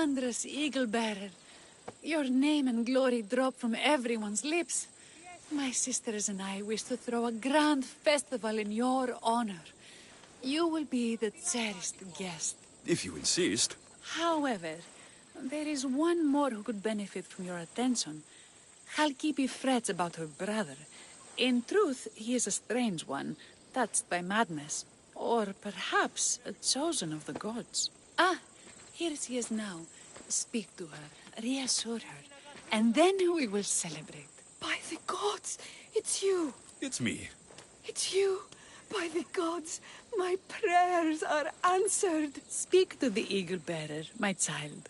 wondrous eagle-bearer. Your name and glory drop from everyone's lips. My sisters and I wish to throw a grand festival in your honor. You will be the cherished guest. If you insist. However, there is one more who could benefit from your attention. Halkipi frets about her brother. In truth, he is a strange one, touched by madness. Or perhaps a chosen of the gods. Ah, here she is now. Speak to her, reassure her, and then we will celebrate. By the gods, it's you. It's me. It's you. By the gods, my prayers are answered. Speak to the eagle-bearer, my child.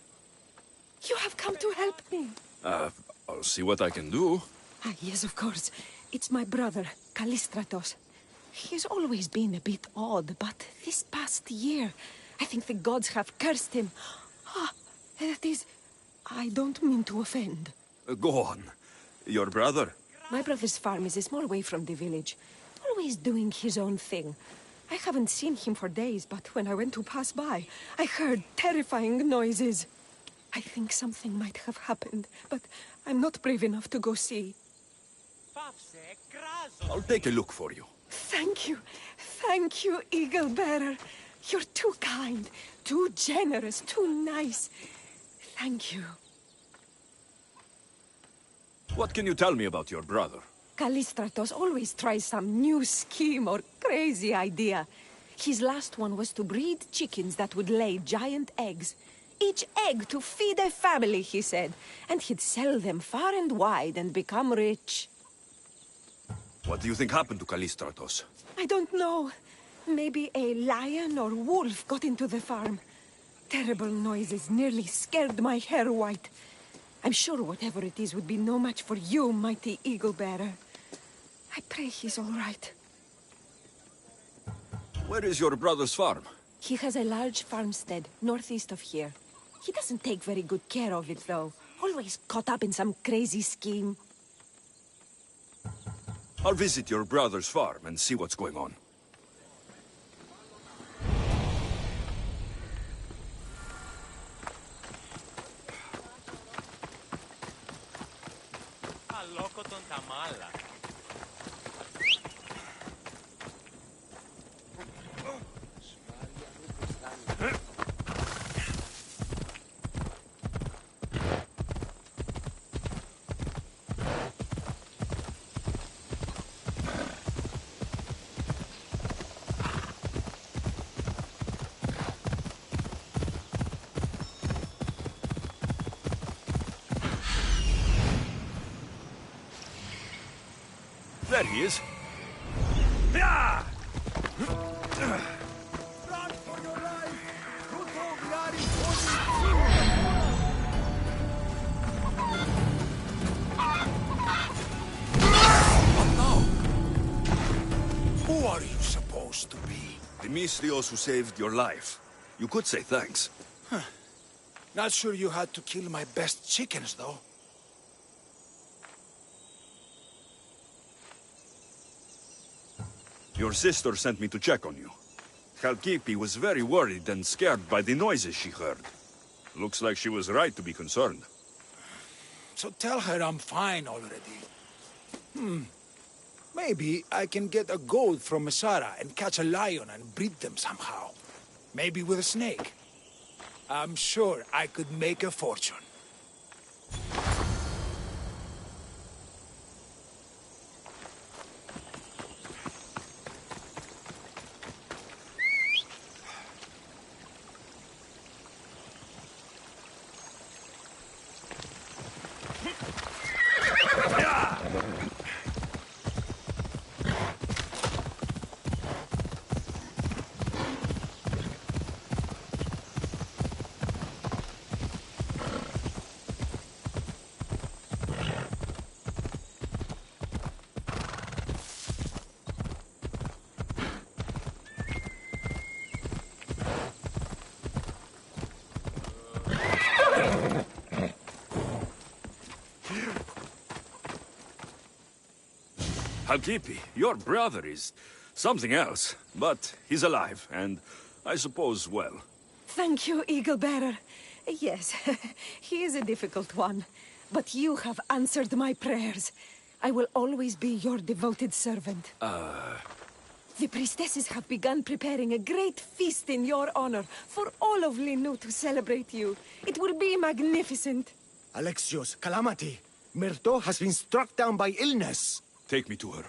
You have come to help me. I'll see what I can do. Ah, yes, of course. It's my brother, Callistratos. He's always been a bit odd, but this past year, I think the gods have cursed him. Ah, that is... I don't mean to offend. Go on. Your brother? My brother's farm is a small way from the village. Always doing his own thing. I haven't seen him for days, but when I went to pass by, I heard terrifying noises. I think something might have happened, but I'm not brave enough to go see. I'll take a look for you. Thank you. Thank you, Eagle Bearer. You're too kind, too generous, too nice. Thank you. What can you tell me about your brother? Callistratos always tries some new scheme or crazy idea. His last one was to breed chickens that would lay giant eggs. Each egg to feed a family, he said. And he'd sell them far and wide and become rich. What do you think happened to Callistratos? I don't know. Maybe a lion or wolf got into the farm. Terrible noises nearly scared my hair white. I'm sure whatever it is would be no match for you, mighty eagle-bearer. I pray he's all right. Where is your brother's farm? He has a large farmstead northeast of here. He doesn't take very good care of it, though. Always caught up in some crazy scheme. I'll visit your brother's farm and see what's going on. There he is. Run for your life! What now? Who are you supposed to be? Demetrios who saved your life. You could say thanks. Not sure you had to kill my best chickens, though. Your sister sent me to check on you. Halkipi was very worried and scared by the noises she heard. Looks like she was right to be concerned. So tell her I'm fine already. Maybe I can get a goat from Mesara and catch a lion and breed them somehow. Maybe with a snake. I'm sure I could make a fortune. Halkipi, your brother is something else, but he's alive, and I suppose well. Thank you, Eagle Bearer. Yes, he is a difficult one. But you have answered my prayers. I will always be your devoted servant. The priestesses have begun preparing a great feast in your honor for all of Linu to celebrate you. It will be magnificent. Alexios, Calamity. Myrto has been struck down by illness. Take me to her.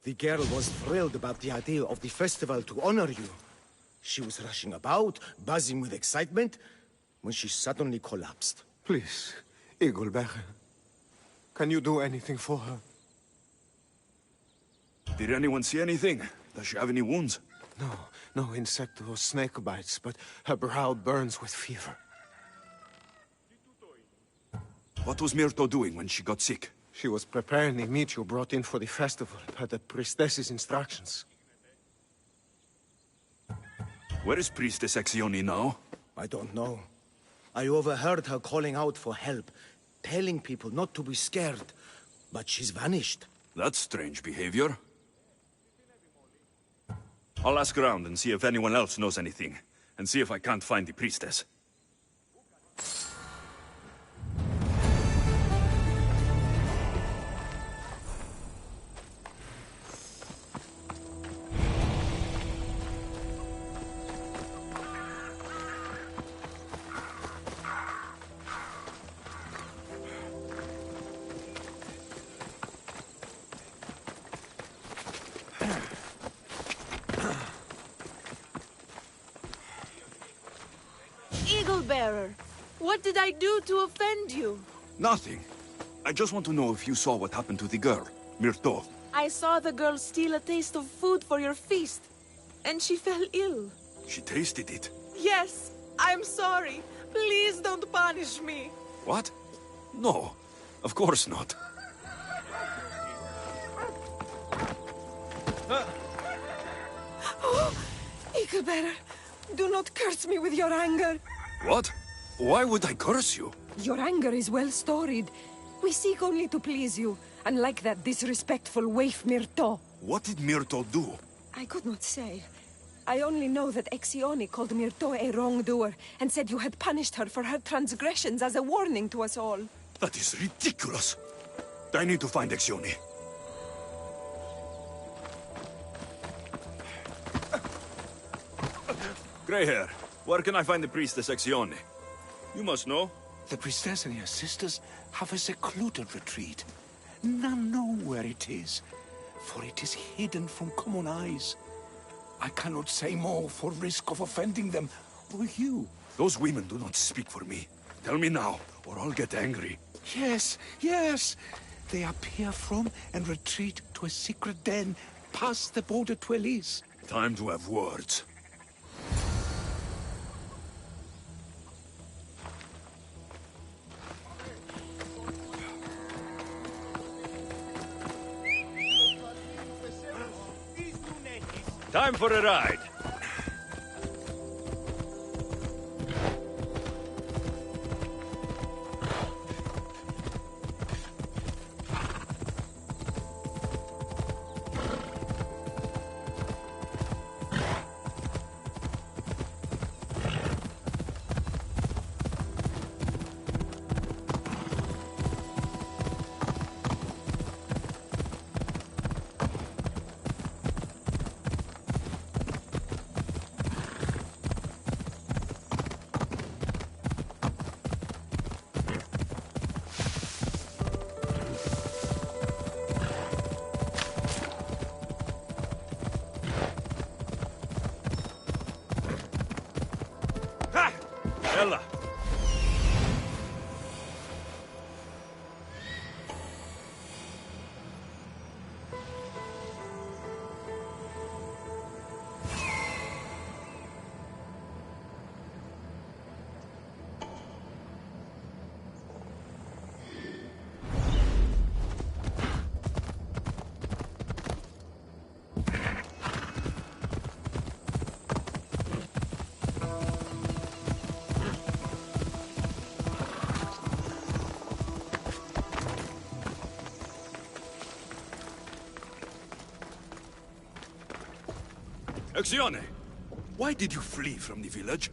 The girl was thrilled about the idea of the festival to honor you. She was rushing about, buzzing with excitement, when she suddenly collapsed. Please, Eaglebearer. Can you do anything for her? Did anyone see anything? Does she have any wounds? No insect or snake bites, but her brow burns with fever. What was Myrto doing when she got sick? She was preparing the meat you brought in for the festival, per the priestess's instructions. Where is Priestess Exioni now? I don't know. I overheard her calling out for help, telling people not to be scared, but she's vanished. That's strange behavior. I'll ask around and see if anyone else knows anything, and see if I can't find the priestess. Eaglebearer, what did I do to offend you? Nothing. I just want to know if you saw what happened to the girl, Myrto. I saw the girl steal a taste of food for your feast, and she fell ill. She tasted it. Yes, I'm sorry. Please don't punish me. What? No, of course not. Eaglebearer, do not curse me with your anger. What? Why would I curse you? Your anger is well storied. We seek only to please you, unlike that disrespectful waif Myrto. What did Myrto do? I could not say. I only know that Exioni called Myrto a wrongdoer and said you had punished her for her transgressions as a warning to us all. That is ridiculous. I need to find Exioni. Greyhair, where can I find the priestess Exioni? You must know. The priestess and her sisters have a secluded retreat. None know where it is, for it is hidden from common eyes. I cannot say more for risk of offending them or you. Those women do not speak for me. Tell me now, or I'll get angry. Yes, yes. They appear from and retreat to a secret den past the border to Elise. Time to have words. Time for a ride. Exione, why did you flee from the village?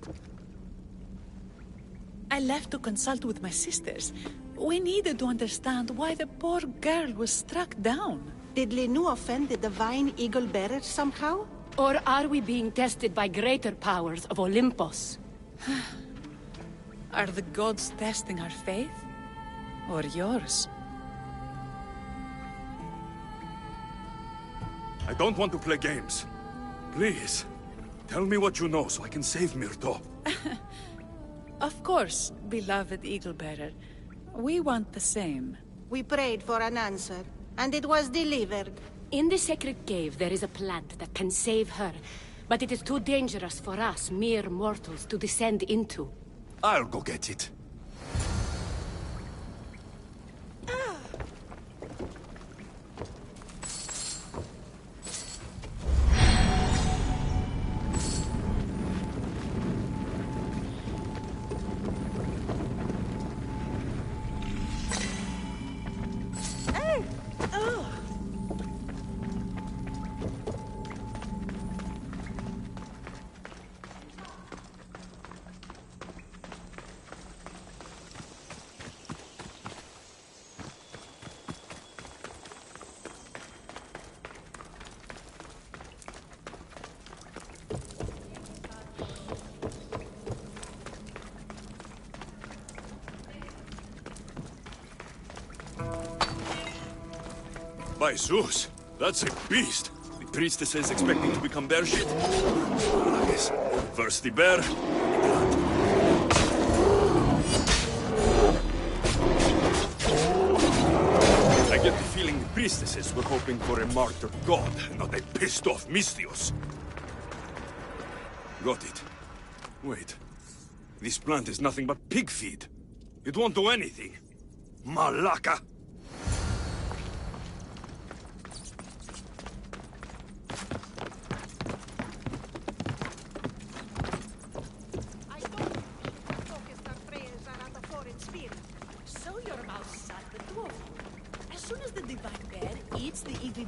I left to consult with my sisters. We needed to understand why the poor girl was struck down. Did Lenu offend the divine eagle bearer somehow? Or are we being tested by greater powers of Olympus? Are the gods testing our faith? Or yours? I don't want to play games. Please, tell me what you know so I can save Myrto. Of course, beloved Eagle-Bearer. We want the same. We prayed for an answer, and it was delivered. In the sacred cave, there is a plant that can save her, but it is too dangerous for us, mere mortals, to descend into. I'll go get it. By Zeus, that's a beast. The priestess is expecting to become bear shit. Yes. First the bear. I get the feeling the priestesses were hoping for a martyred god, not a pissed-off Misthios. Got it. Wait. This plant is nothing but pig feed. It won't do anything. Malaka!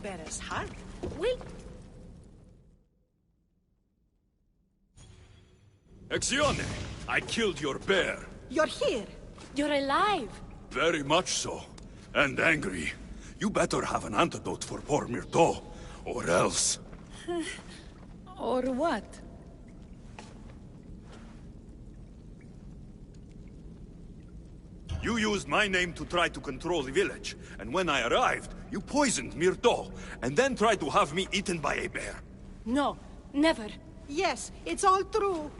Bearer's heart. Will... Exione! I killed your bear. You're here. You're alive. Very much so. And angry. You better have an antidote for poor Myrto, or else. Or what? You used my name to try to control the village, and when I arrived, you poisoned Myrto, and then tried to have me eaten by a bear. No, never. Yes, it's all true.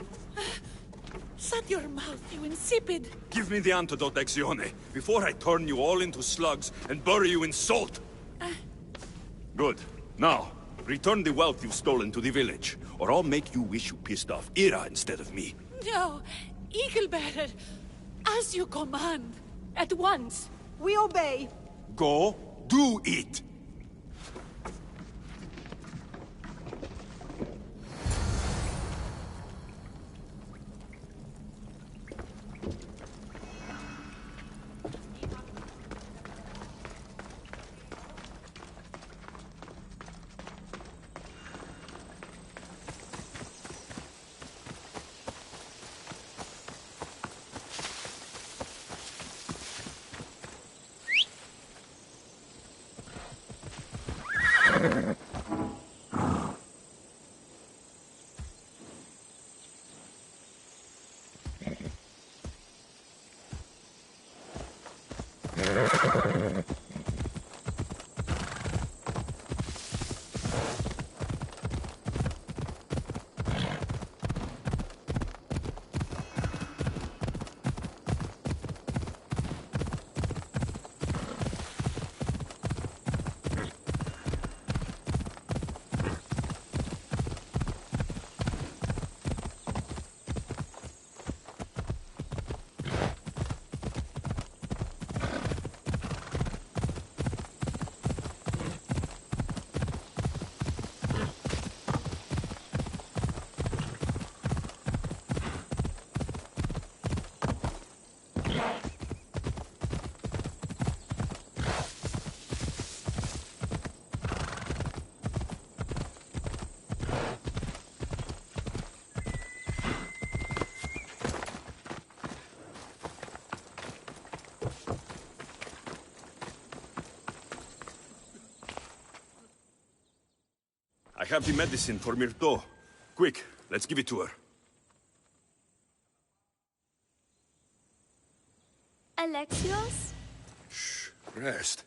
Shut your mouth, you insipid! Give me the antidote, Exione, before I turn you all into slugs and bury you in salt. Good. Now, return the wealth you've stolen to the village, or I'll make you wish you pissed off Ira instead of me. No, Eagle-Bearer! As you command. At once. We obey. Go, do it! I have the medicine for Myrto. Quick, let's give it to her. Alexios? Shh, rest.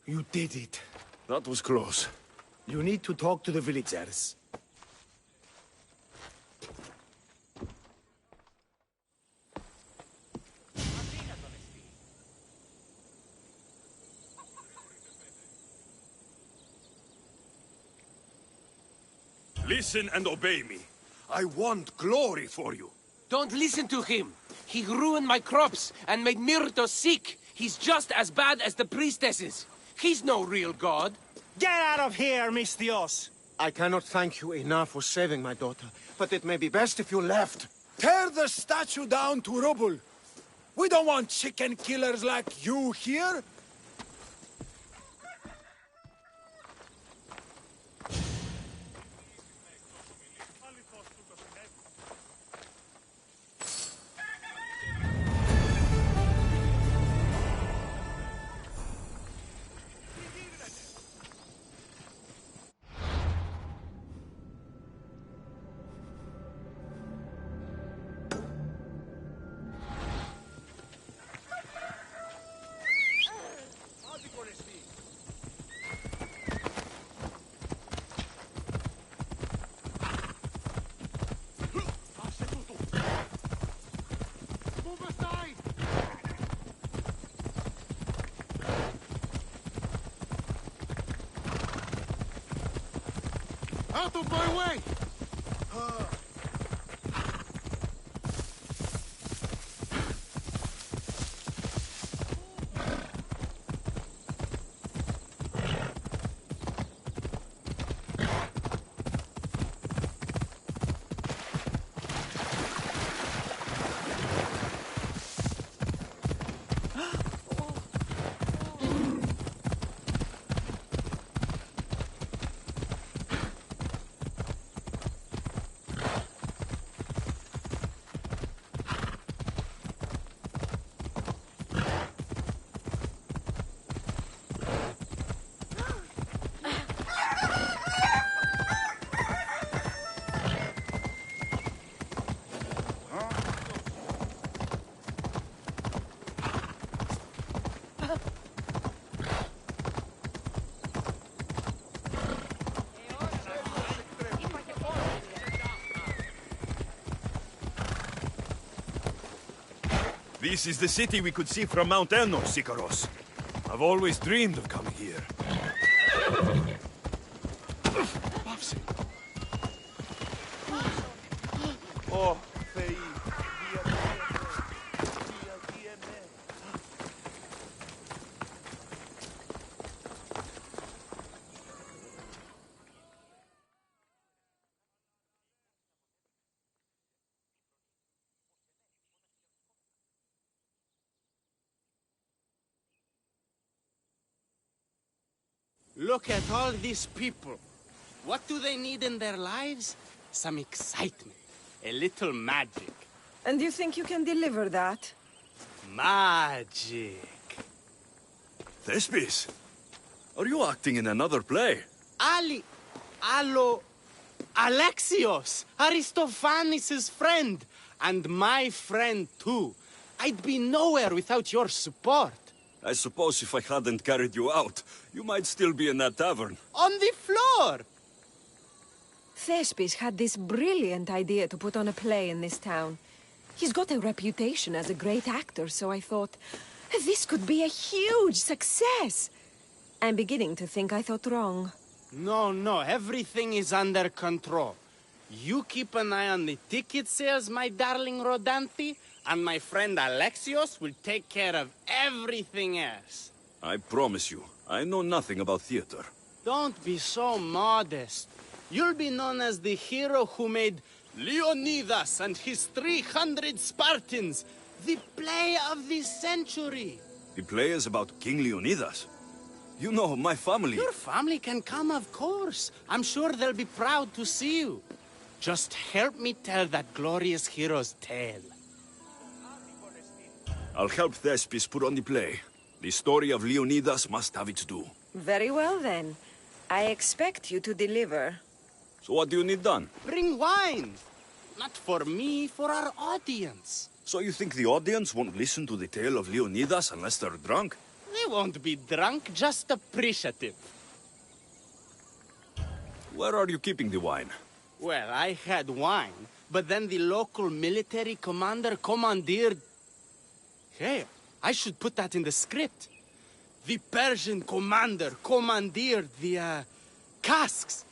You did it. That was close. You need to talk to the villagers. Listen and obey me. I want glory for you. Don't listen to him. He ruined my crops and made Myrto sick. He's just as bad as the priestesses. He's no real god. Get out of here, Misthios! I cannot thank you enough for saving my daughter, but it may be best if you left. Tear the statue down to rubble. We don't want chicken killers like you here. Out of my way! This is the city we could see from Mount Elnos, Sikaros. I've always dreamed of coming here. Oh, Look at all these people. What do they need in their lives? Some excitement. A little magic. And you think you can deliver that? Magic. Thespis, are you acting in another play? Alexios, Aristophanes' friend, and my friend too. I'd be nowhere without your support. I suppose if I hadn't carried you out, you might still be in that tavern. On the floor! Thespis had this brilliant idea to put on a play in this town. He's got a reputation as a great actor, so I thought, this could be a huge success. I'm beginning to think I thought wrong. No, everything is under control. You keep an eye on the ticket sales, my darling Rodanti, and my friend Alexios will take care of everything else. I promise you, I know nothing about theater. Don't be so modest. You'll be known as the hero who made Leonidas and his 300 Spartans, the play of the century. The play is about King Leonidas. You know, my family... Your family can come, of course. I'm sure they'll be proud to see you. Just help me tell that glorious hero's tale. I'll help Thespis put on the play. The story of Leonidas must have its due. Very well, then. I expect you to deliver. So what do you need done? Bring wine! Not for me, for our audience. So you think the audience won't listen to the tale of Leonidas unless they're drunk? They won't be drunk, just appreciative. Where are you keeping the wine? Well, I had wine, but then the local military commander commandeered... Hey, I should put that in the script. The Persian commander commandeered the, casks.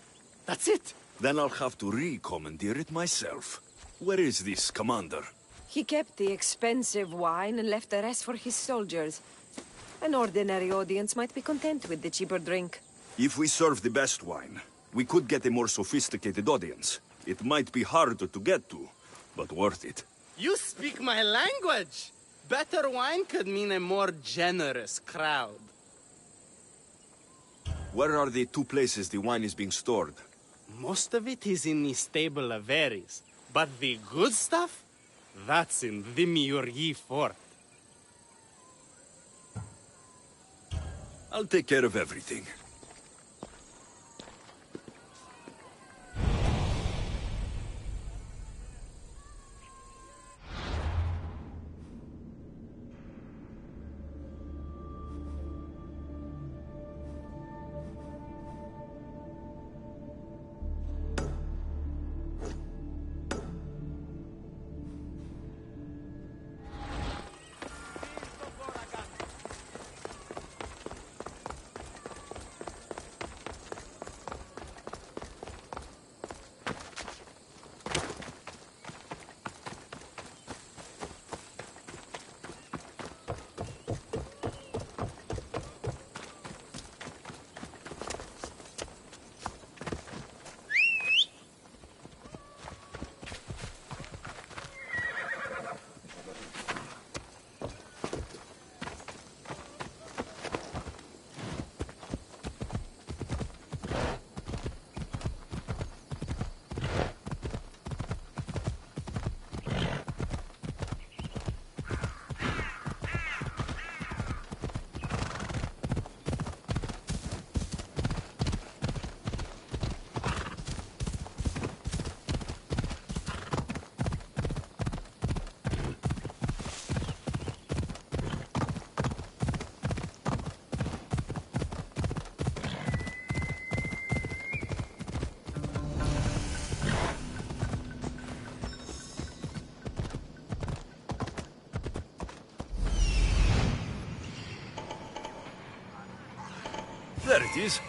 That's it. Then I'll have to re-commandeer it myself. Where is this commander? He kept the expensive wine and left the rest for his soldiers. An ordinary audience might be content with the cheaper drink. If we serve the best wine, we could get a more sophisticated audience. It might be harder to get to, but worth it. You speak my language! Better wine could mean a more generous crowd. Where are the two places the wine is being stored? Most of it is in the stable of Ares, but the good stuff? That's in the Miurgi fort. I'll take care of everything. There it is.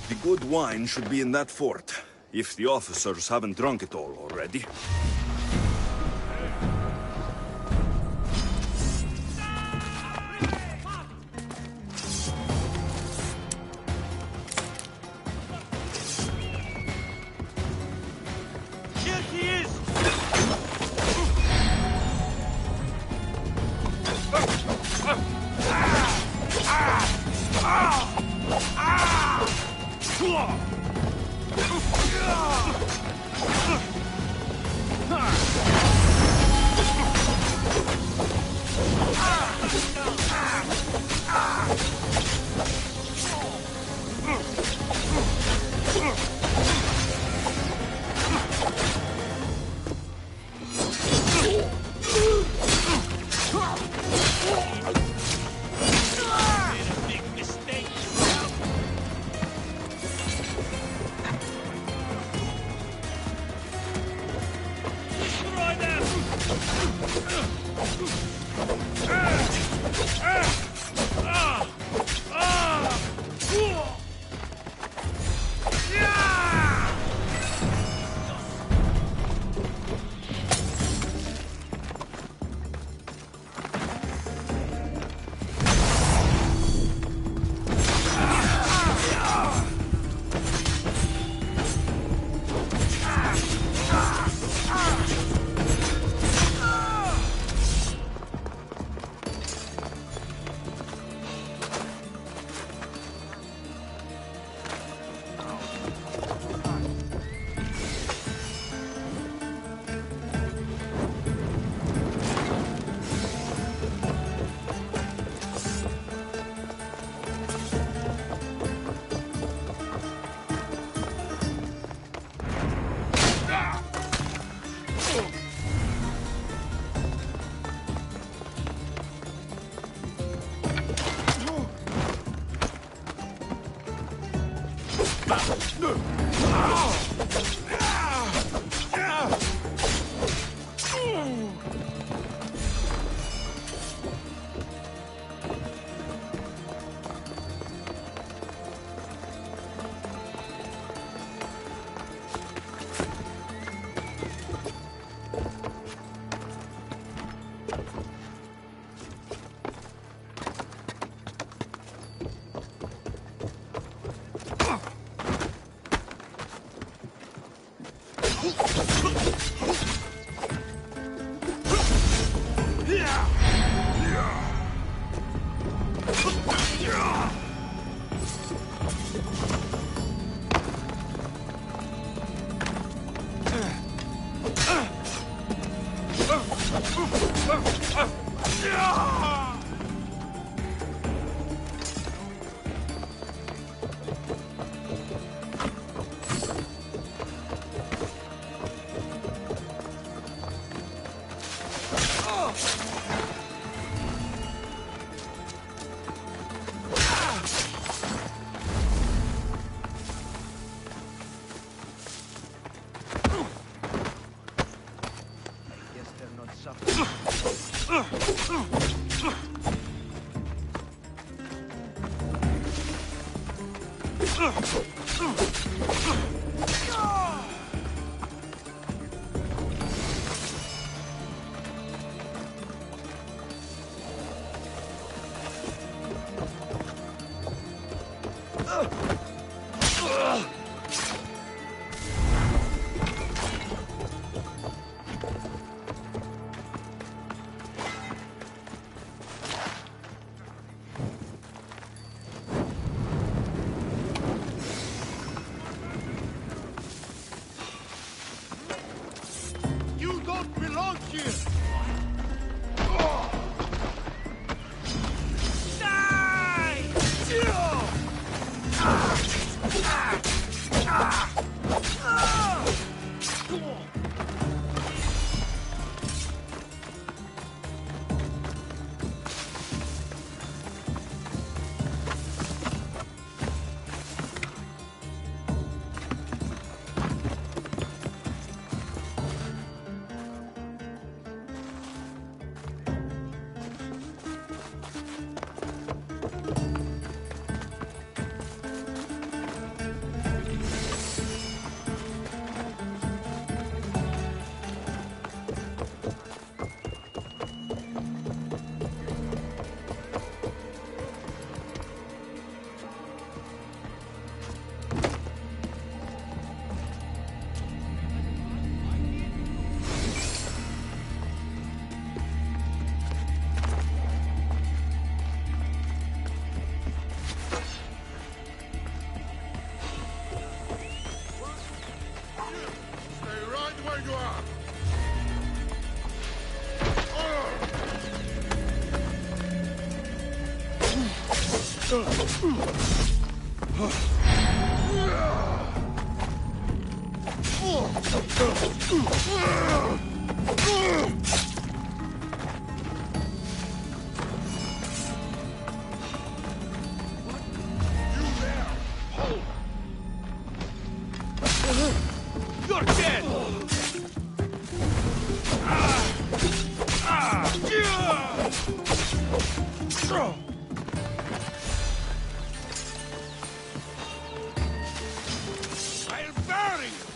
The good wine should be in that fort, if the officers haven't drunk it all already. Here he is! You don't belong here! You're dead! I'll bury you!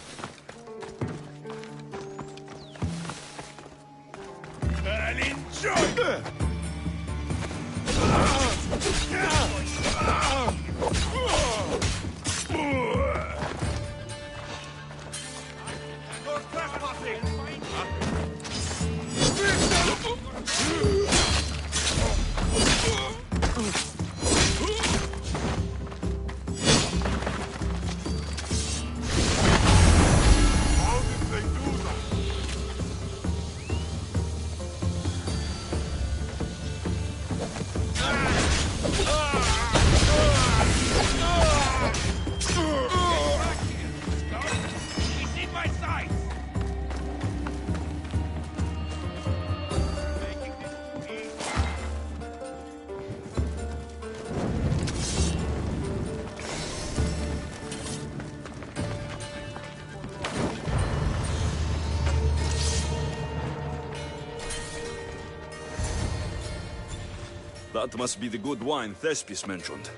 That must be the good wine Thespis mentioned.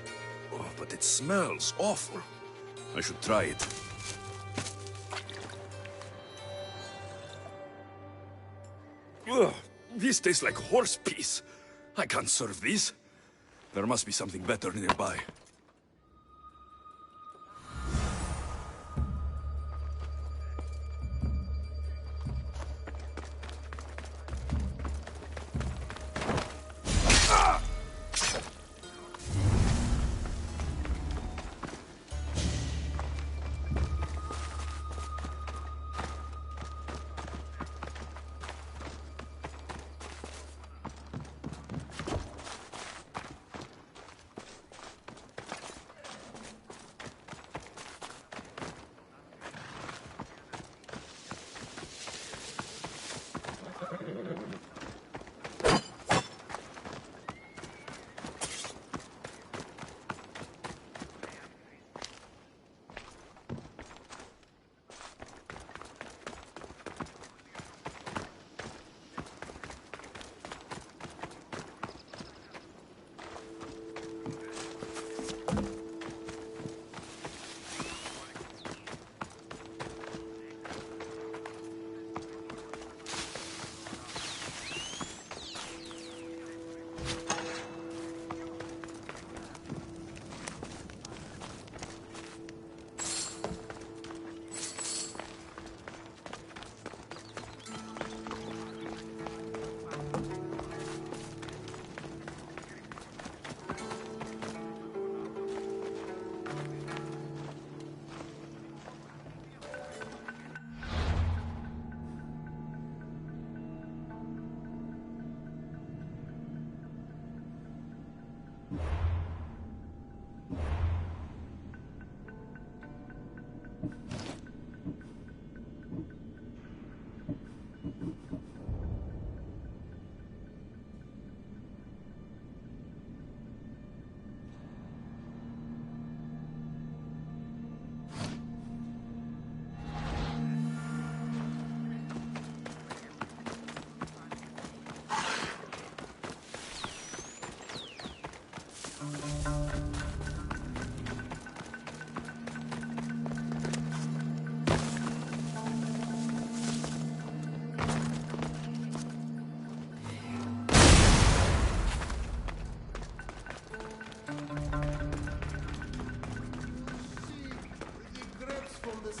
Oh, but it smells awful. I should try it. Ugh, this tastes like horse piss. I can't serve this. There must be something better nearby.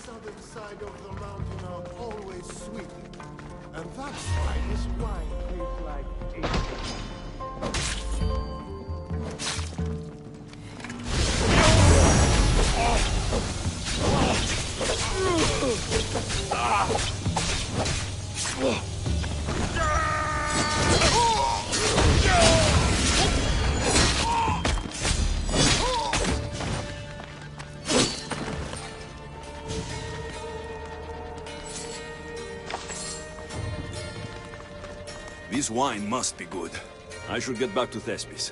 southern side of the mountain are always sweet. And that's why this wine tastes like This wine must be good. I should get back to Thespis.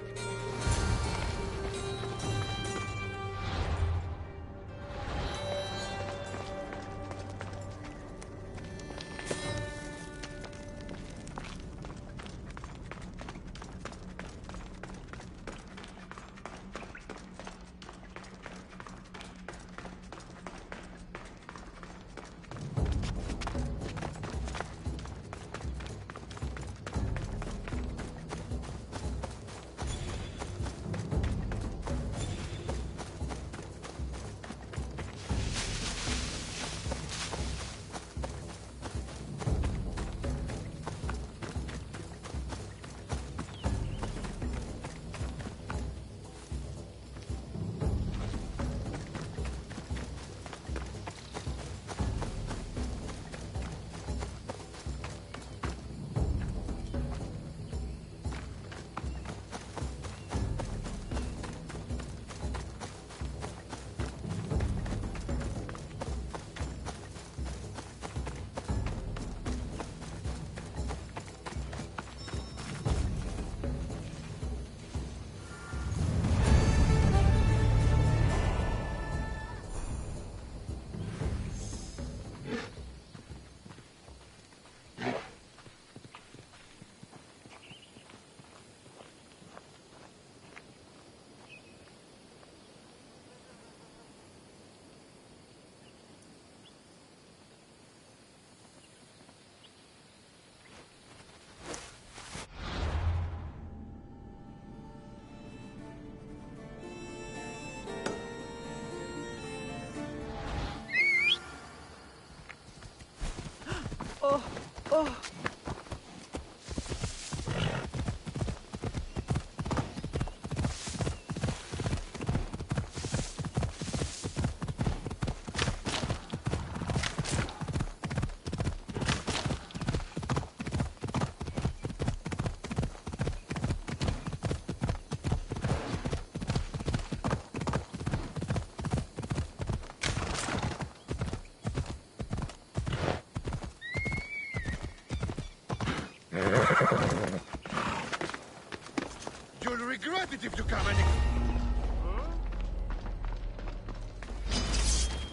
it if you come any...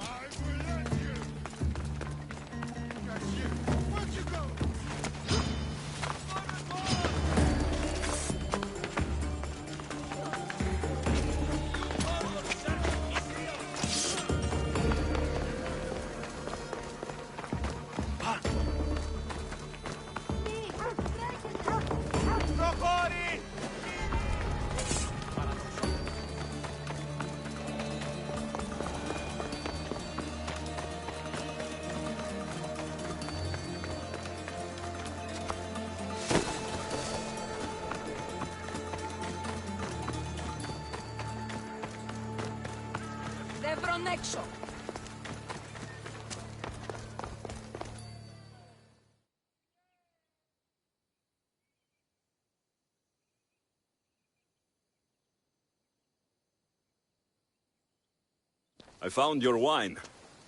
I will let you! Catch you! Where'd you go? Devronexo. I found your wine.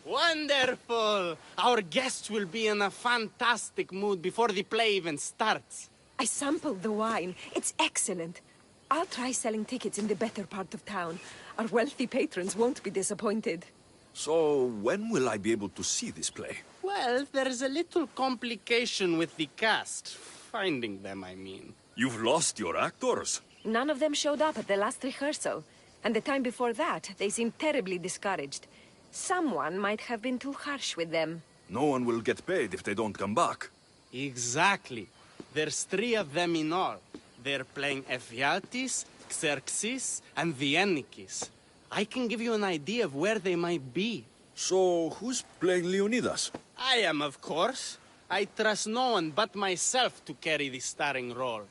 Wonderful! Our guests will be in a fantastic mood before the play even starts. I sampled the wine. It's excellent. I'll try selling tickets in the better part of town. Our wealthy patrons won't be disappointed. So, when will I be able to see this play? Well, there's a little complication with the cast. Finding them, I mean. You've lost your actors? None of them showed up at the last rehearsal. And the time before that, they seemed terribly discouraged. Someone might have been too harsh with them. No one will get paid if they don't come back. Exactly. There's 3 of them in all. They're playing Ephialtes, Xerxes, and Viennikis. I can give you an idea of where they might be. So, who's playing Leonidas? I am, of course. I trust no one but myself to carry the starring role.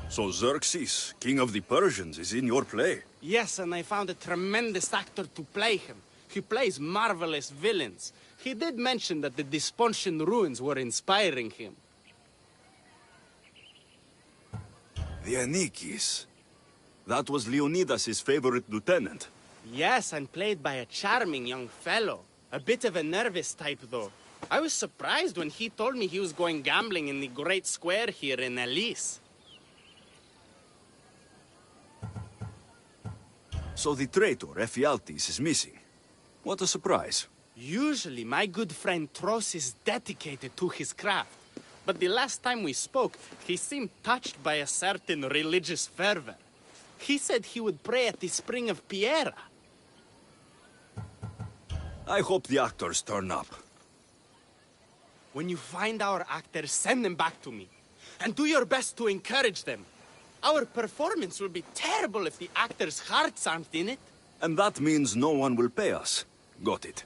So Xerxes, king of the Persians, is in your play? Yes, and I found a tremendous actor to play him. He plays marvelous villains. He did mention that the Despontian ruins were inspiring him. Viennikis. That was Leonidas' favorite lieutenant. Yes, and played by a charming young fellow. A bit of a nervous type, though. I was surprised when he told me he was going gambling in the Great Square here in Elise. So the traitor, Ephialtes, is missing. What a surprise. Usually, my good friend Tros is dedicated to his craft. But the last time we spoke, he seemed touched by a certain religious fervor. He said he would pray at the spring of Piera. I hope the actors turn up. When you find our actors, send them back to me. And do your best to encourage them. Our performance will be terrible if the actors' hearts aren't in it. And that means no one will pay us. Got it.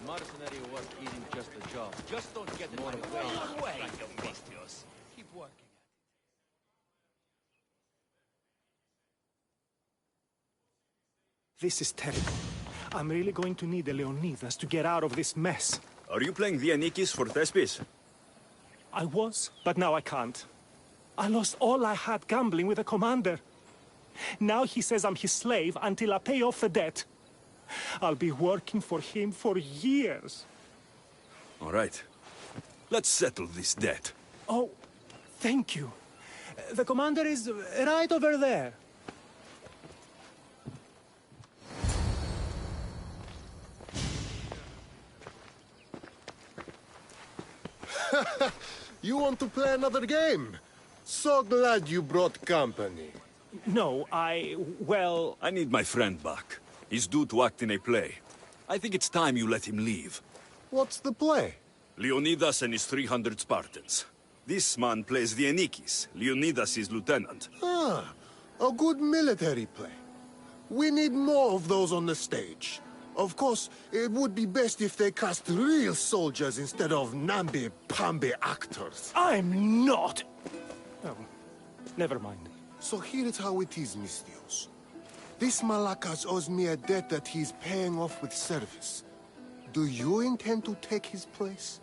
Mercenary work isn't just a job. Just don't get in my way. Keep working. This is terrible. I'm really going to need a Leonidas to get out of this mess. Are you playing Viennikis for Thespis? I was, but now I can't. I lost all I had gambling with the commander. Now he says I'm his slave until I pay off the debt. I'll be working for him for years. All right. Let's settle this debt. Oh, thank you. The commander is right over there. You want to play another game? So glad you brought company. No, well... I need my friend back. He's due to act in a play. I think it's time you let him leave. What's the play? Leonidas and his 300 Spartans. This man plays the Anikis. Leonidas is lieutenant. Ah, a good military play. We need more of those on the stage. Of course, it would be best if they cast real soldiers instead of namby-pamby actors. I'm not! Oh, never mind. So here is how it is, Misthios. This Malakas owes me a debt that he's paying off with service. Do you intend to take his place?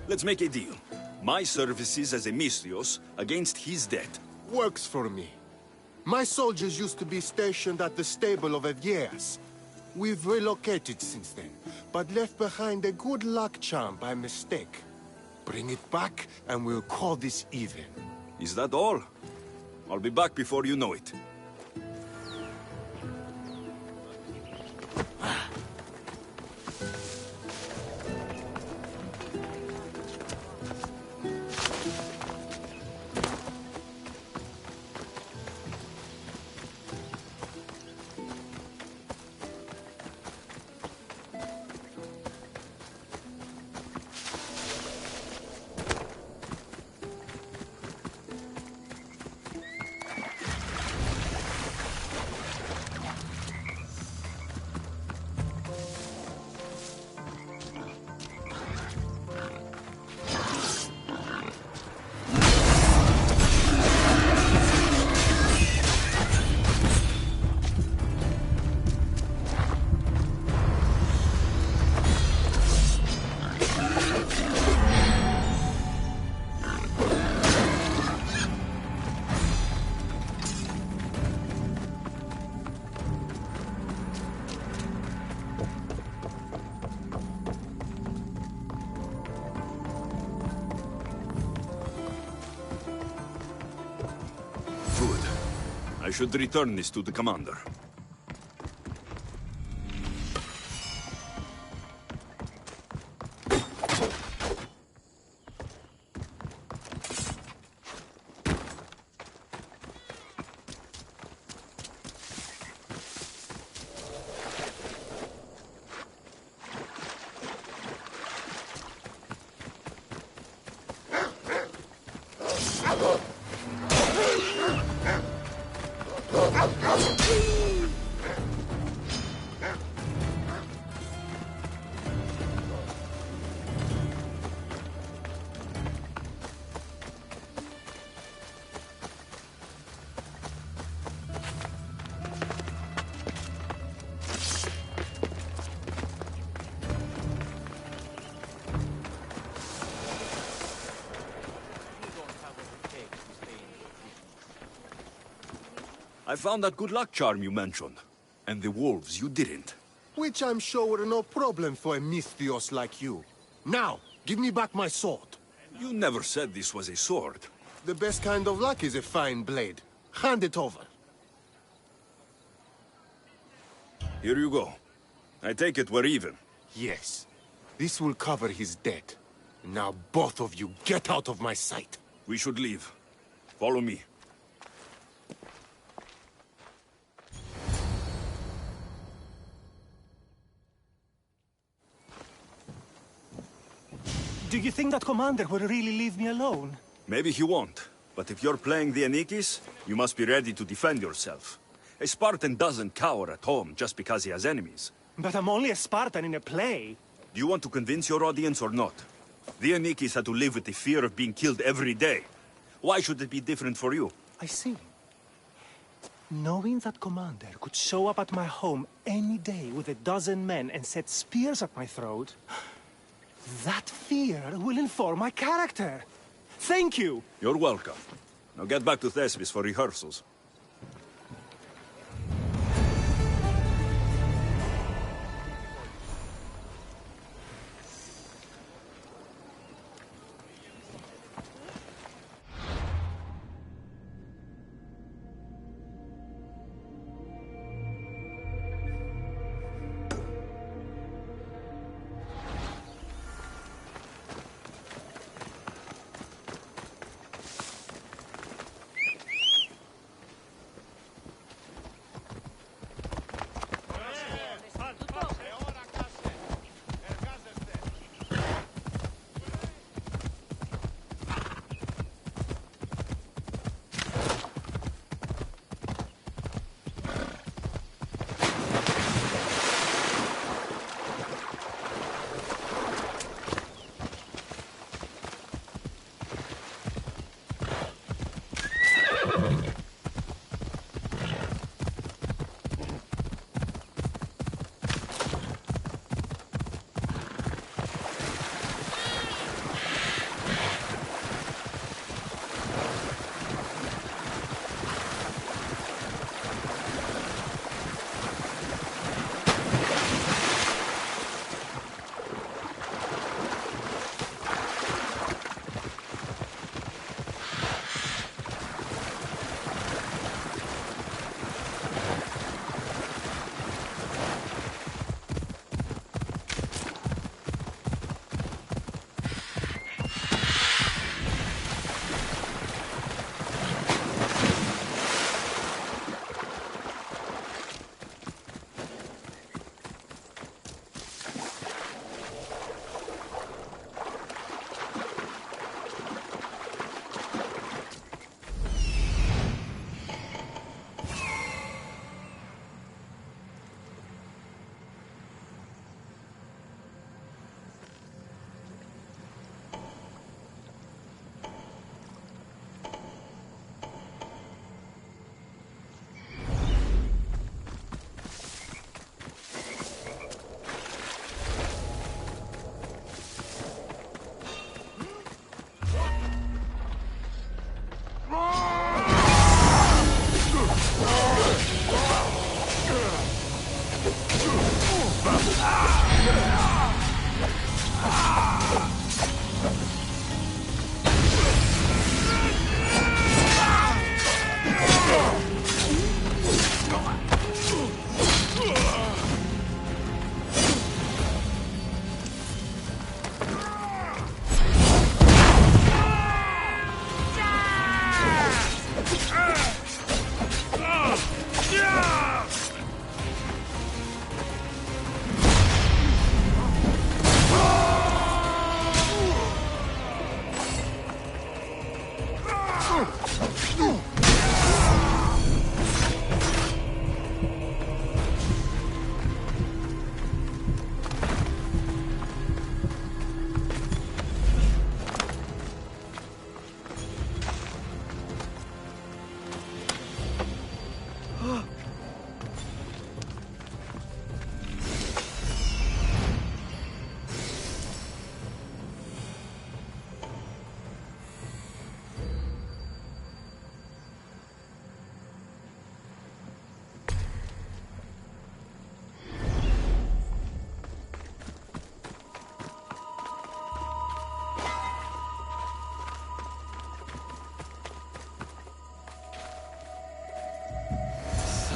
Let's make a deal. My services as a Misthios against his debt. Works for me. My soldiers used to be stationed at the stable of Evieas. We've relocated since then, but left behind a good luck charm by mistake. Bring it back, and we'll call this even. Is that all? I'll be back before you know it. I should return this to the commander. I found that good luck charm you mentioned. And the wolves, you didn't. Which I'm sure were no problem for a Misthios like you. Now, give me back my sword. You never said this was a sword. The best kind of luck is a fine blade. Hand it over. Here you go. I take it we're even. Yes. This will cover his debt. Now both of you get out of my sight. We should leave. Follow me. Do you think that commander will really leave me alone? Maybe he won't. But if you're playing the Anikis, you must be ready to defend yourself. A Spartan doesn't cower at home just because he has enemies. But I'm only a Spartan in a play. Do you want to convince your audience or not? The Anikis had to live with the fear of being killed every day. Why should it be different for you? I see. Knowing that commander could show up at my home any day with 12 men and set spears at my throat, that fear will inform my character. Thank you! You're welcome. Now get back to Thespis for rehearsals.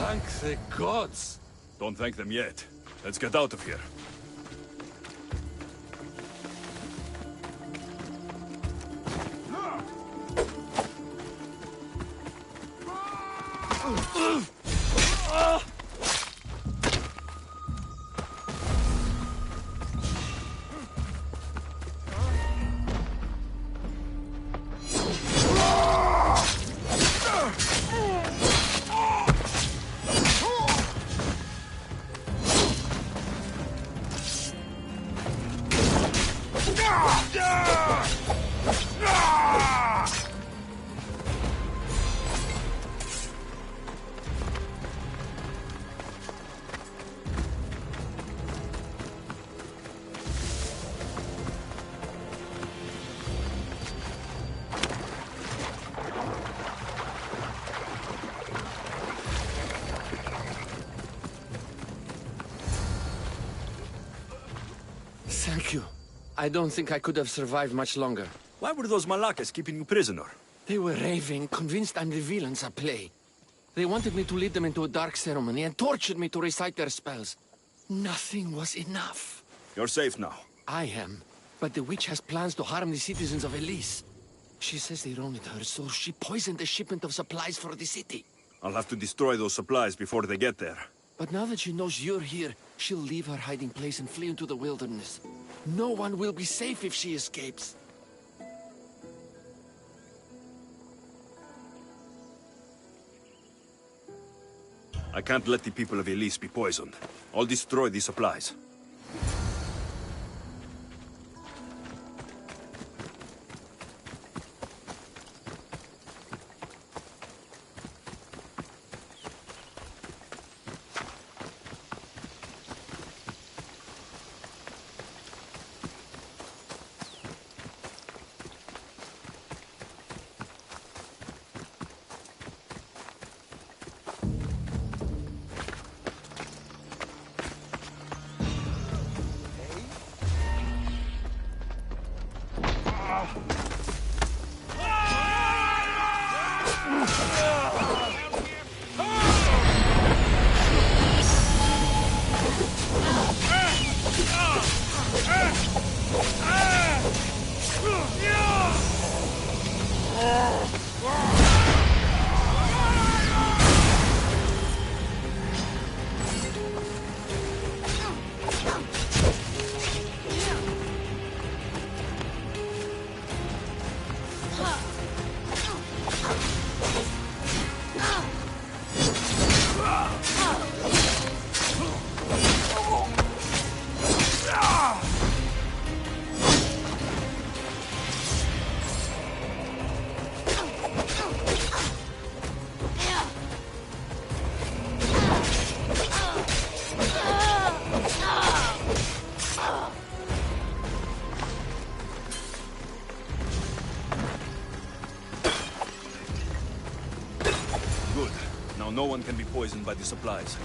Thank the gods! Don't thank them yet. Let's get out of here. Thank you. I don't think I could have survived much longer. Why were those Malakas keeping you prisoner? They were raving, convinced I'm the villains at play. They wanted me to lead them into a dark ceremony and tortured me to recite their spells. Nothing was enough. You're safe now. I am. But the witch has plans to harm the citizens of Elise. She says they wronged her, so she poisoned the shipment of supplies for the city. I'll have to destroy those supplies before they get there. But now that she knows you're here, she'll leave her hiding place and flee into the wilderness. No one will be safe if she escapes. I can't let the people of Elise be poisoned. I'll destroy the supplies. No one can be poisoned by the supplies.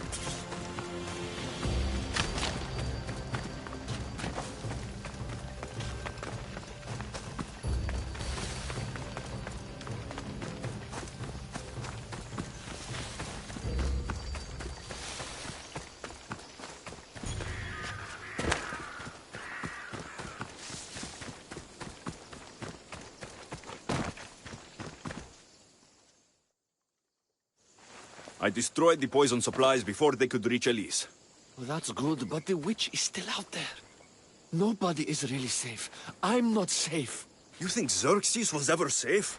I destroyed the poison supplies before they could reach Elise. Well, that's good, but the witch is still out there. Nobody is really safe. I'm not safe. You think Xerxes was ever safe?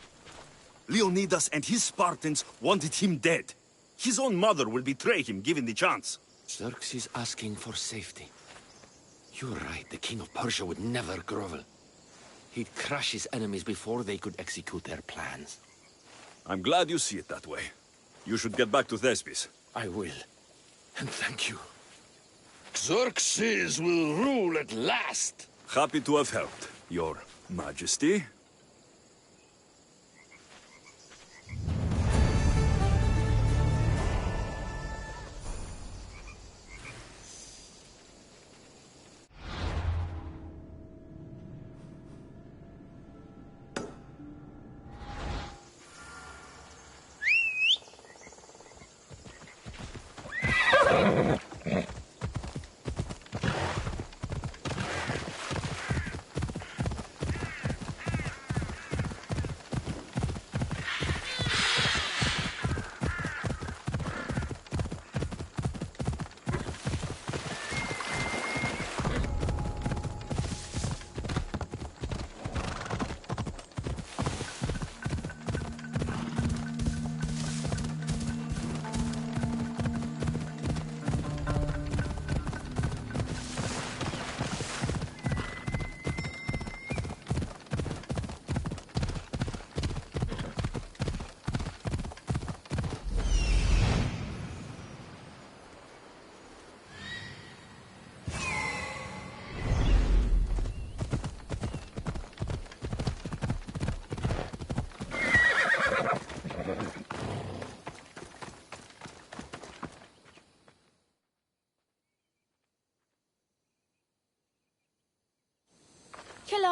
Leonidas and his Spartans wanted him dead. His own mother will betray him given the chance. Xerxes asking for safety. You're right, the king of Persia would never grovel. He'd crush his enemies before they could execute their plans. I'm glad you see it that way. You should get back to Thespis. I will. And thank you. Xerxes will rule at last. Happy to have helped, Your Majesty.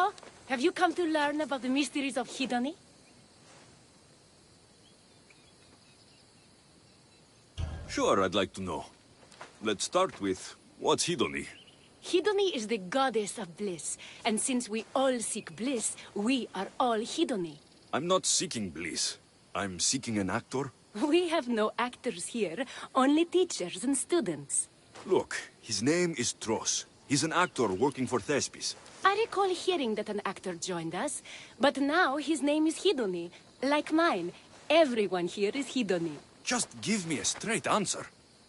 So, have you come to learn about the mysteries of Hedony? Sure, I'd like to know. Let's start with, what's Hedony? Hedony is the goddess of bliss, and since we all seek bliss, we are all Hedony. I'm not seeking bliss. I'm seeking an actor. We have no actors here, only teachers and students. Look, his name is Tros. He's an actor working for Thespis. I recall hearing that an actor joined us, but now his name is Hedony, like mine. Everyone here is Hedony. Just give me a straight answer.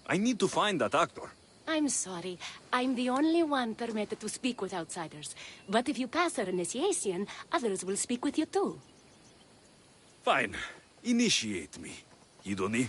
I need to find that actor. I'm sorry. I'm the only one permitted to speak with outsiders. But if you pass our initiation, others will speak with you too. Fine. Initiate me. Hedony,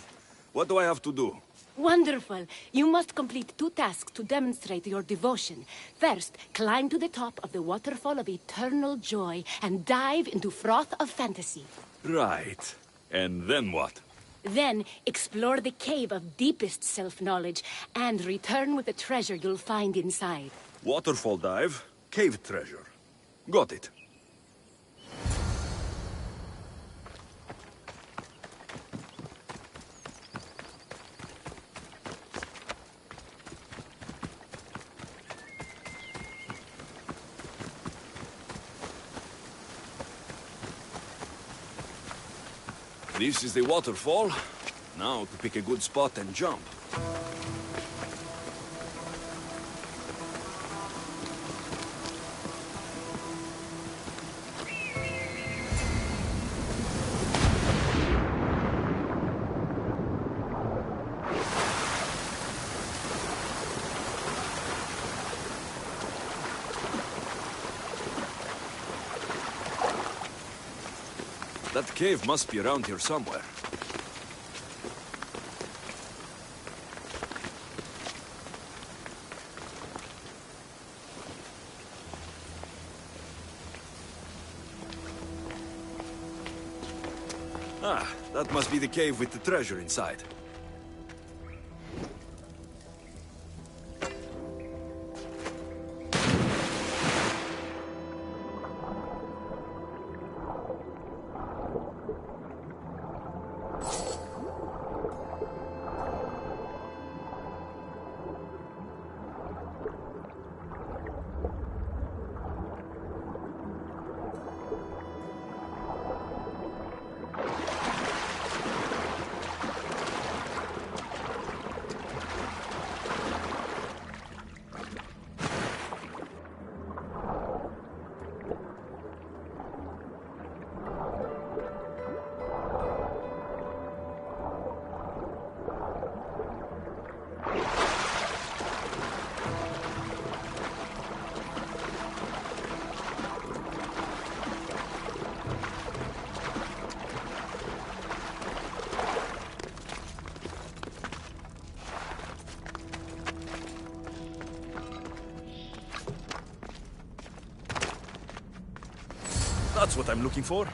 what do I have to do? Wonderful. You must complete 2 tasks to demonstrate your devotion. First, climb to the top of the waterfall of eternal joy and dive into froth of fantasy. Right. And then what? Then, explore the cave of deepest self-knowledge and return with the treasure you'll find inside. Waterfall dive, cave treasure. Got it. This is the waterfall. Now to pick a good spot and jump. That cave must be around here somewhere. Ah, that must be the cave with the treasure inside. That's what I'm looking for.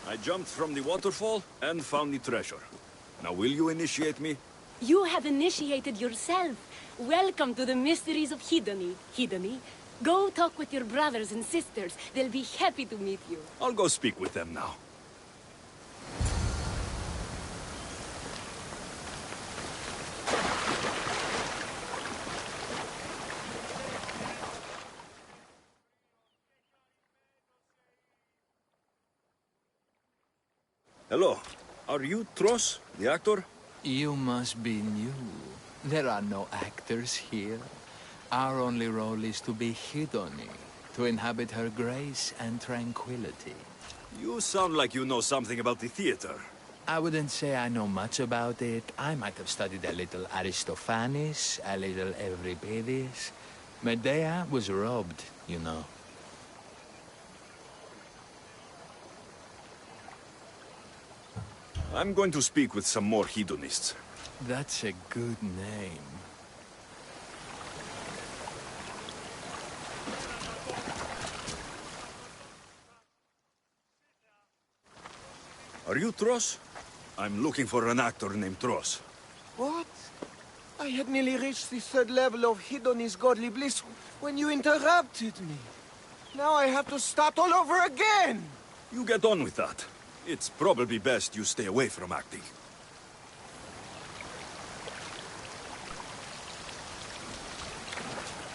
I jumped from the waterfall and found the treasure. Now will you initiate me? You have initiated yourself. Welcome to the mysteries of Hedony. Hedony, go talk with your brothers and sisters. They'll be happy to meet you. I'll go speak with them now. Hello. Are you Tros, the actor? You must be new. There are no actors here. Our only role is to be Hedony, to inhabit her grace and tranquility. You sound like you know something about the theater. I wouldn't say I know much about it. I might have studied a little Aristophanes, a little Euripides. Medea was robbed, you know. I'm going to speak with some more hedonists. That's a good name. Are you Tros? I'm looking for an actor named Tros. What? I had nearly reached the 3rd level of Hedony's godly bliss when you interrupted me. Now I have to start all over again! You get on with that. It's probably best you stay away from acting.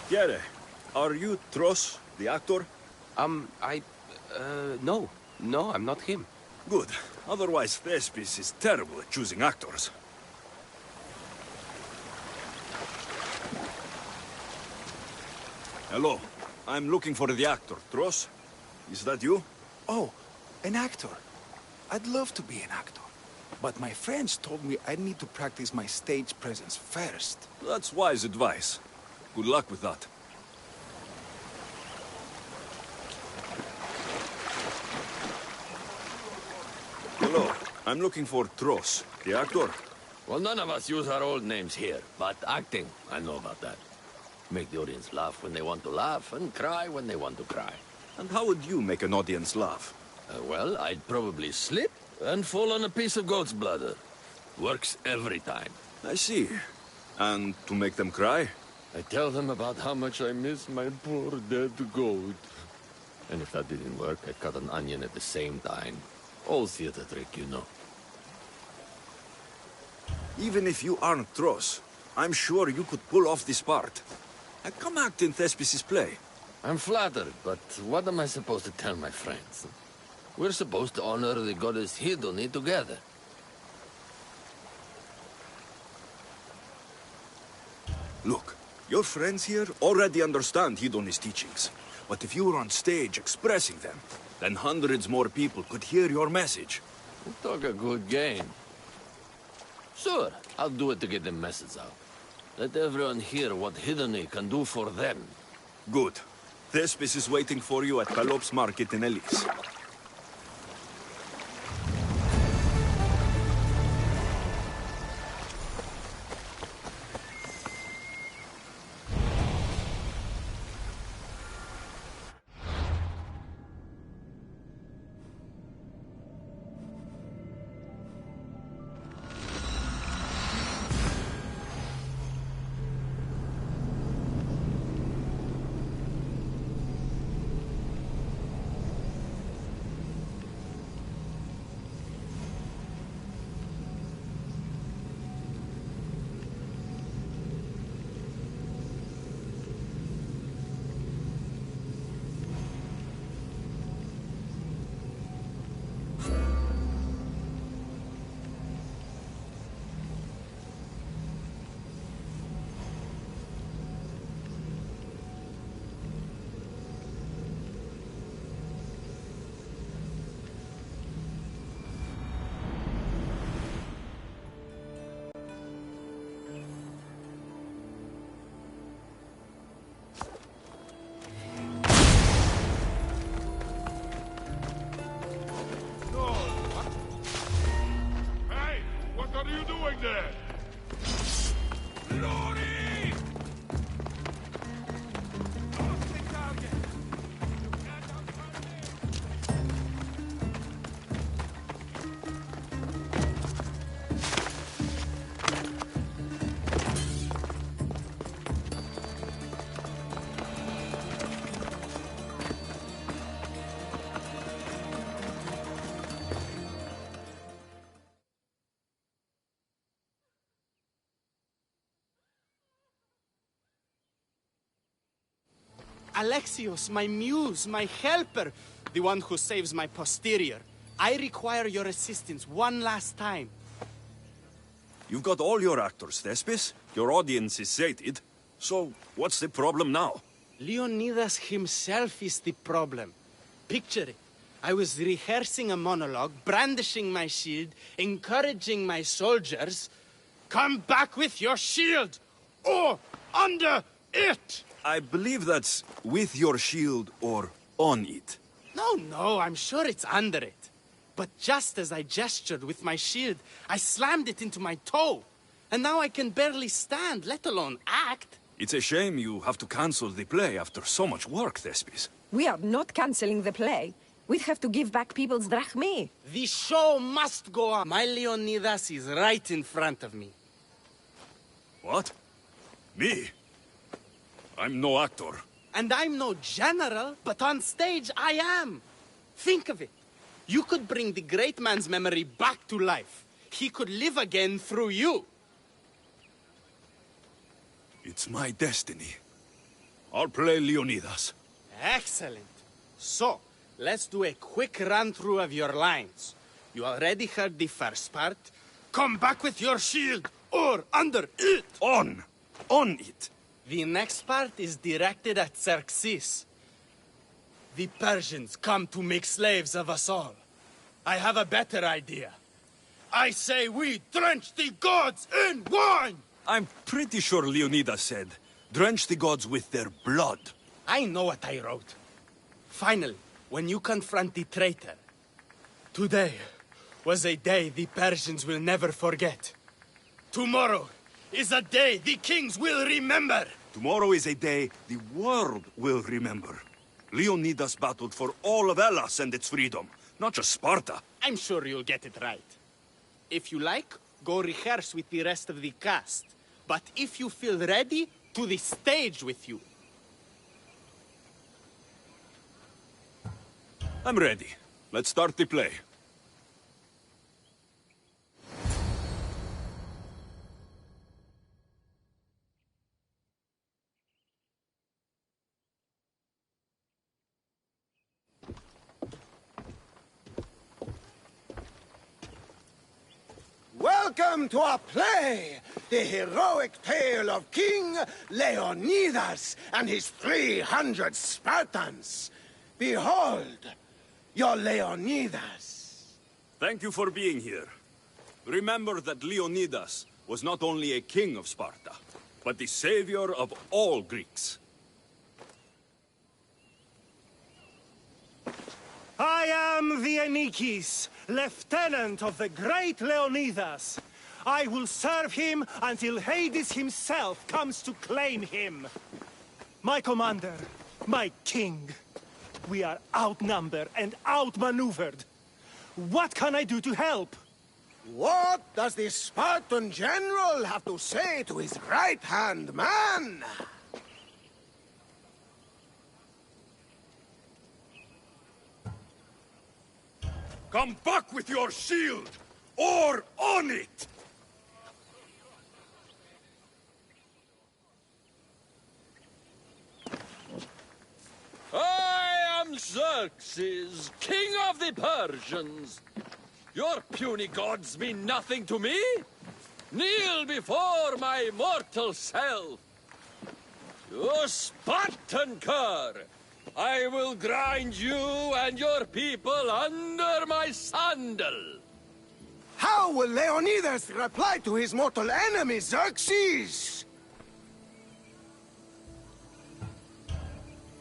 Pierre, are you Tros, the actor? No. No, I'm not him. Good. Otherwise, Thespis is terrible at choosing actors. Hello. I'm looking for the actor, Tros. Is that you? Oh, an actor. I'd love to be an actor. But my friends told me I need to practice my stage presence first. That's wise advice. Good luck with that. Hello. I'm looking for Tros, the actor. Well, none of us use our old names here, but acting, I know about that. Make the audience laugh when they want to laugh, and cry when they want to cry. And how would you make an audience laugh? Well, I'd probably slip and fall on a piece of goat's bladder. Works every time. I see. And to make them cry? I tell them about how much I miss my poor dead goat. And if that didn't work, I'd cut an onion at the same time. Old theater trick, you know. Even if you aren't Tros, I'm sure you could pull off this part. Come act in Thespis' play. I'm flattered, but what am I supposed to tell my friends? We're supposed to honor the goddess Hedony together. Look, your friends here already understand Hedony's teachings. But if you were on stage expressing them, then hundreds more people could hear your message. You talk a good game. Sure, I'll do it to get the message out. Let everyone hear what Hedony can do for them. Good. Thespis is waiting for you at Pelops Market in Elis. Alexios, my muse, my helper, the one who saves my posterior. I require your assistance one last time. You've got all your actors, Thespis. Your audience is sated. So, what's the problem now? Leonidas himself is the problem. Picture it. I was rehearsing a monologue, brandishing my shield, encouraging my soldiers. Come back with your shield! Or under it! I believe that's with your shield or on it. No, I'm sure it's under it. But just as I gestured with my shield, I slammed it into my toe. And now I can barely stand, let alone act. It's a shame you have to cancel the play after so much work, Thespis. We are not canceling the play. We'd have to give back people's drachmae. The show must go on. My Leonidas is right in front of me. What? Me? I'm no actor. And I'm no general, but on stage I am. Think of it. You could bring the great man's memory back to life. He could live again through you. It's my destiny. I'll play Leonidas. Excellent. So, let's do a quick run-through of your lines. You already heard the first part. Come back with your shield, or under it. On it. The next part is directed at Xerxes. The Persians come to make slaves of us all. I have a better idea. I say we drench the gods in wine! I'm pretty sure Leonidas said, drench the gods with their blood. I know what I wrote. Finally, when you confront the traitor, today was a day the Persians will never forget. Tomorrow is a day the kings will remember. Tomorrow is a day the world will remember. Leonidas battled for all of Hellas and its freedom, not just Sparta. I'm sure you'll get it right. If you like, go rehearse with the rest of the cast. But if you feel ready, to the stage with you. I'm ready. Let's start the play. Welcome to our play, the heroic tale of King Leonidas and his 300 Spartans. Behold, your Leonidas. Thank you for being here. Remember that Leonidas was not only a king of Sparta, but the savior of all Greeks. I am the Anikis, lieutenant of the great Leonidas. I will serve him until Hades himself comes to claim him. My commander, my king, we are outnumbered and outmaneuvered. What can I do to help? What does the Spartan general have to say to his right-hand man? Come back with your shield, or on it! I am Xerxes, king of the Persians. Your puny gods mean nothing to me. Kneel before my mortal self. You Spartan cur! I will grind you and your people under my sandal. How will Leonidas reply to his mortal enemy, Xerxes?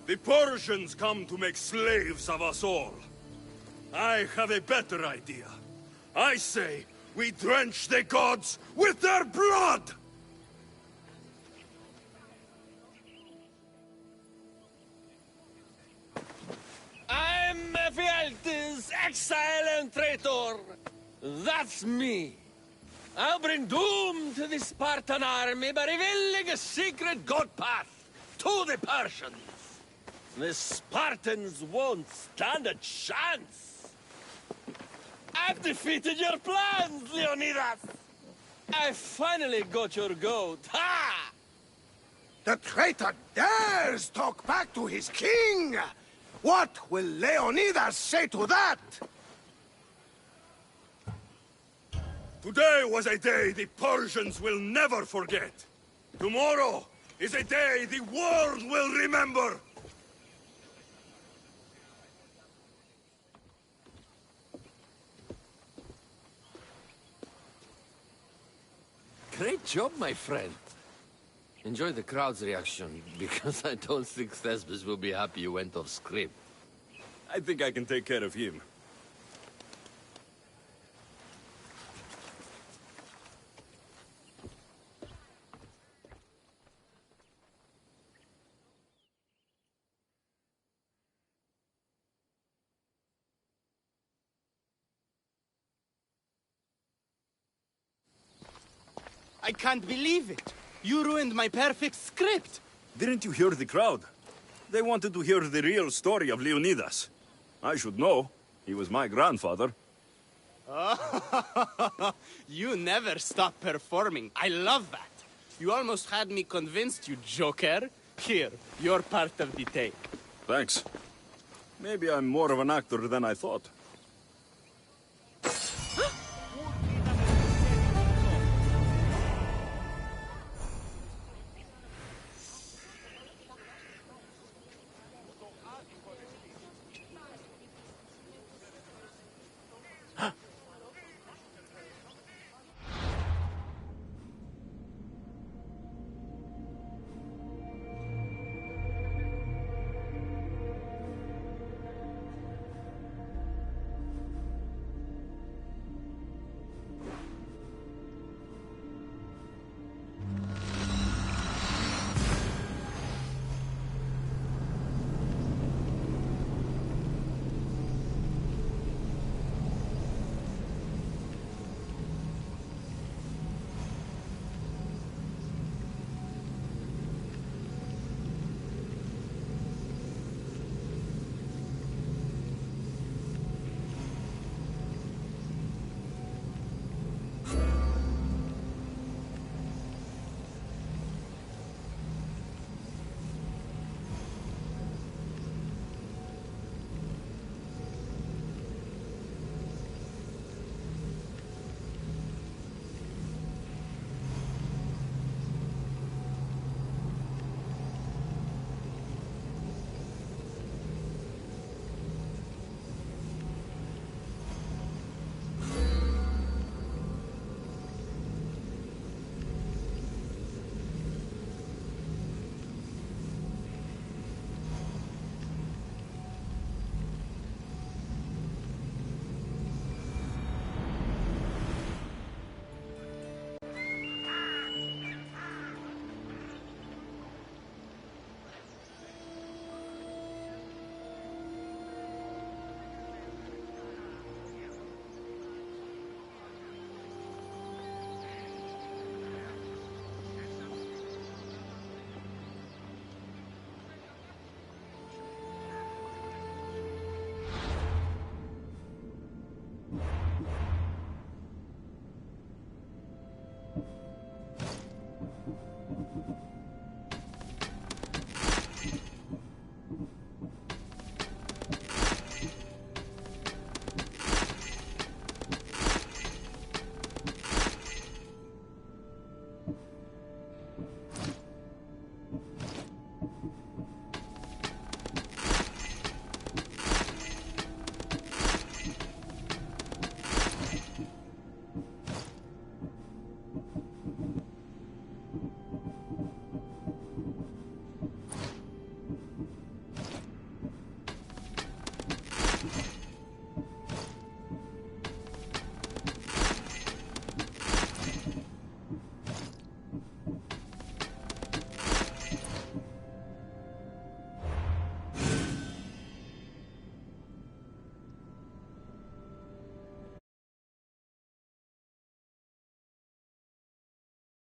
The Persians come to make slaves of us all. I have a better idea. I say we drench the gods with their blood! I'm Ephialtes, exile and traitor. That's me. I'll bring doom to the Spartan army by revealing a secret god path to the Persians. The Spartans won't stand a chance. I've defeated your plans, Leonidas. I finally got your goat. Ha! The traitor dares talk back to his king! What will Leonidas say to that? Today was a day the Persians will never forget. Tomorrow is a day the world will remember. Great job, my friend. Enjoy the crowd's reaction, because I don't think Thesbus will be happy you went off script. I think I can take care of him. I can't believe it. You ruined my perfect script. Didn't you hear the crowd? They wanted to hear the real story of Leonidas. I should know. He was my grandfather. Oh, you never stop performing. I love that. You almost had me convinced, you joker. Here, you're part of the tape. Thanks. Maybe I'm more of an actor than I thought.